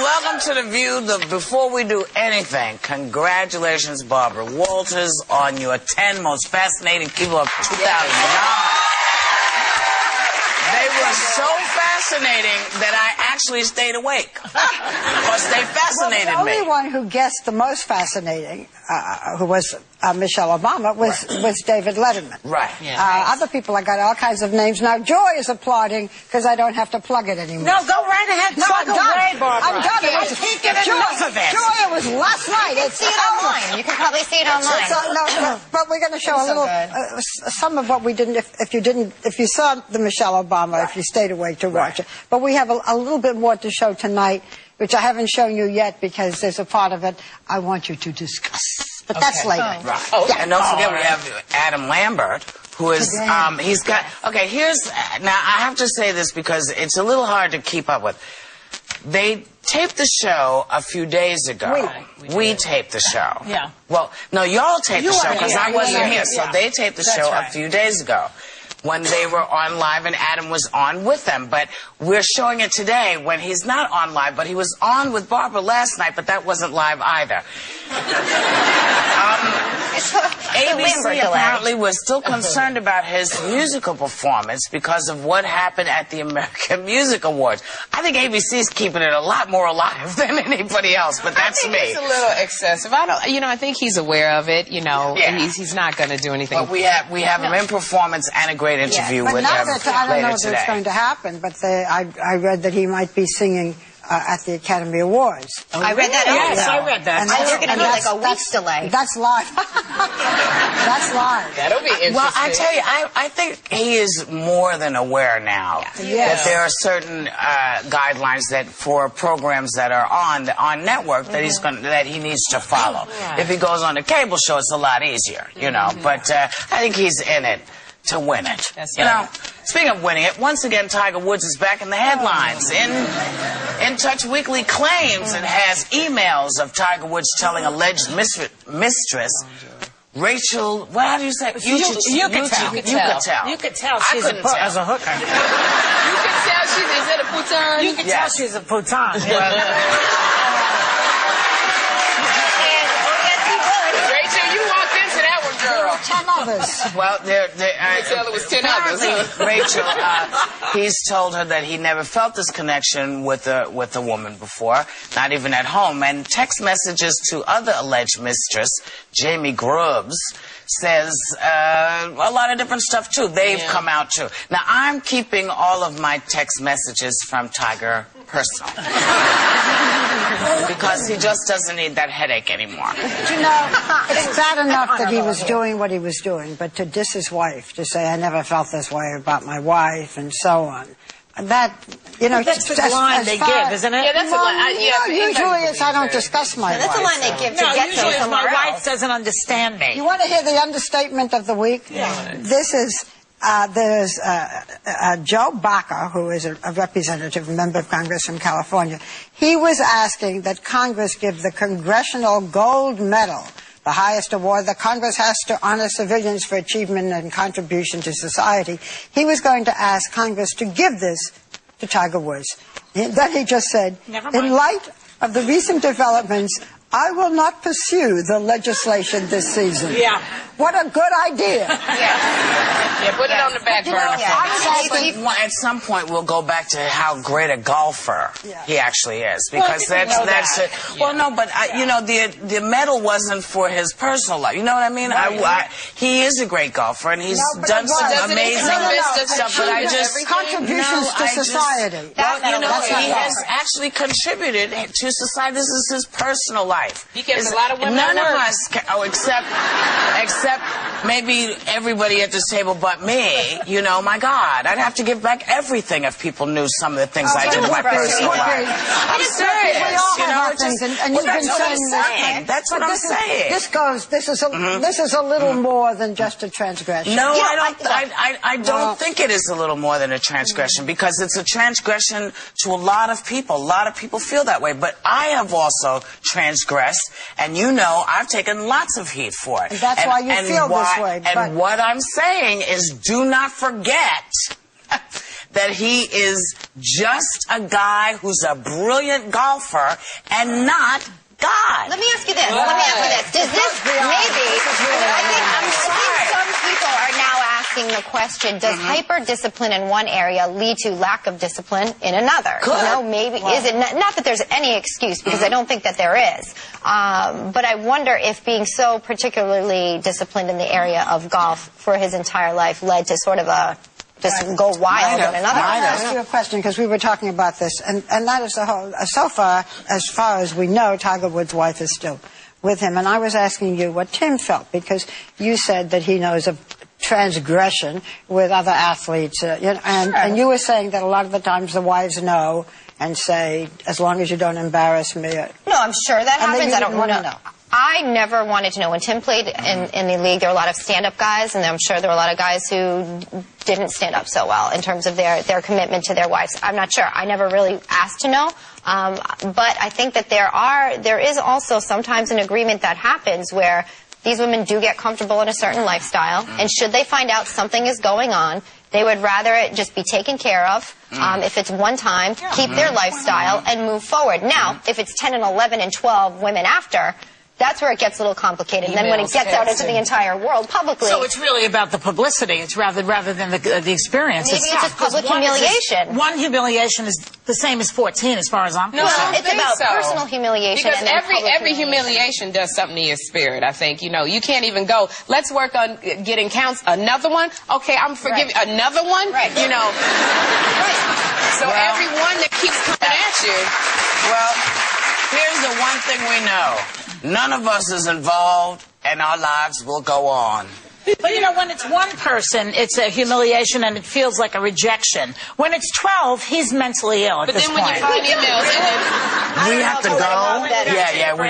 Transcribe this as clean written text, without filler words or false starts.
Welcome to The View. Before we do anything, congratulations, Barbara Walters, on your 10 most fascinating people of 2009. They were so fascinating that I actually stayed awake. Because they fascinated me. The only one who guessed the most fascinating, who was Michelle Obama, was David Letterman. Right. Other people, I got all kinds of names. Now, Joy is applauding because I don't have to plug it anymore. No, go right ahead. No, plug away, Barbara. I'm done. I can't get enough of it. Joy, it was last night. You can see it online. You can probably see it online. But we're going to show a little, some of what we didn't, if you saw the Michelle Obama, if you stayed awake to watch it. But we have a little bit more to show tonight, which I haven't shown you yet because there's a part of it I want you to discuss. But that's later. Right. Oh, yeah. And don't forget we have Adam Lambert, who is, he's got, okay, now I have to say this because it's a little hard to keep up with. They taped the show a few days ago. We taped the show. Yeah. Well, no, y'all taped the show because I wasn't here. So they taped the show a few days ago when they were on live and Adam was on with them. But we're showing it today when he's not on live, but he was on with Barbara last night, but that wasn't live either. ABC apparently was still concerned about his musical performance because of what happened at the American Music Awards. I think ABC's keeping it a lot more alive than anybody else, but that's me. It's a little excessive. I think he's aware of it, and he's not going to do anything. But we have him in performance and a great interview with him later today. I don't know if it's going to happen, but I read that he might be singing at the Academy Awards. I read that. Yes, I read that. And they're going to be like a week's delay. That's live. That's live. That'll be interesting. Well, I tell you, I think he is more than aware now that there are certain guidelines that for programs that are on network that he needs to follow. Right. If he goes on a cable show, it's a lot easier, But I think he's in it to win it. Speaking of winning it, once again, Tiger Woods is back in the headlines. In Touch Weekly claims it has emails of Tiger Woods telling alleged mistress Rachel, how do you say? You could tell. You could tell she's as a hooker. You could tell is it a putain? You could tell she's a putain. Rachel, you walked into that one, girl. 10 others. Well, it was 10 others. Rachel, he's told her that he never felt this connection with a woman before, not even at home. And text messages to other alleged mistress, Jamie Grubbs, says a lot of different stuff, too. They've come out, too. Now, I'm keeping all of my text messages from Tiger personal. Because he just doesn't need that headache anymore. It's bad enough that he was doing what he was doing, but to diss his wife, to say, I never felt this way about my wife, and so on. That's the line they give, isn't it? Yeah, that's a line. Usually it's, I don't discuss my wife. That's the line they give to get usually to somewhere my else. wife doesn't understand me. You want to hear the understatement of the week? Yeah. This is... there's Joe Baca, who is a representative, a member of Congress from California. He was asking that Congress give the Congressional Gold Medal, the highest award that Congress has to honor civilians for achievement and contribution to society. He was going to ask Congress to give this to Tiger Woods. Then he just said, in light of the recent developments, I will not pursue the legislation this season. Yeah. What a good idea. Yeah, put it on the back burner. At some point, we'll go back to how great a golfer he actually is. Because that's it. Well, no, but, the medal wasn't for his personal life. You know what I mean? He is a great golfer, and he's done some amazing stuff. But contributions to society. He has actually contributed to society. This is his personal life. He kept a lot of women None at work. of us, except maybe everybody at this table but me, my God, I'd have to give back everything if people knew some of the things I did in my personal life. I'm serious. That's what I'm saying. This is a little more than just a transgression. No, I don't think it is a little more than a transgression because it's a transgression to a lot of people. A lot of people feel that way, but I have also transgressed, and I've taken lots of heat for it. And that's why you feel this way. And what I'm saying is is, do not forget that he is just a guy who's a brilliant golfer and not God. Let me ask you this. Does this maybe? I think some people are now asking the question: does hyper-discipline in one area lead to lack of discipline in another? Could. You know, maybe is it not that there's any excuse, because I don't think that there is. But I wonder if being so particularly disciplined in the area of golf for his entire life led to sort of a just go wild in another. I want to ask you a question, because we were talking about this, and that is the whole. So far as we know, Tiger Woods' wife is still with him, and I was asking you what Tim felt, because you said that he knows of transgression with other athletes, and you were saying that a lot of the times the wives know and say, as long as you don't embarrass me. No, I'm sure that happens. I don't want to know. I never wanted to know. When Tim played in the league, there were a lot of stand-up guys, and I'm sure there were a lot of guys who didn't stand up so well in terms of their commitment to their wives. I'm not sure. I never really asked to know. But I think that there is also sometimes an agreement that happens where these women do get comfortable in a certain lifestyle, and should they find out something is going on, they would rather it just be taken care of. If it's one time, keep their lifestyle and move forward. Now, if it's 10 and 11 and 12 women after, that's where it gets a little complicated. And then when it gets out into the entire world publicly. So it's really about the publicity. It's rather than the experience. Maybe it's just public humiliation. One humiliation is the same as 14, as far as I'm concerned. No, it's about personal humiliation. Because every humiliation does something to your spirit, I think. You know, you can't even go, let's work on getting counts. Another one? Okay, I'm forgiving. Right. Another one? Right. You know. Right. So every one that keeps coming at you. Well, here's the one thing we know. None of us is involved, and our lives will go on. But, you know, when it's one person, it's a humiliation and it feels like a rejection. When it's 12, he's mentally ill at this point. But then when you find emails, We have to go. Yeah, we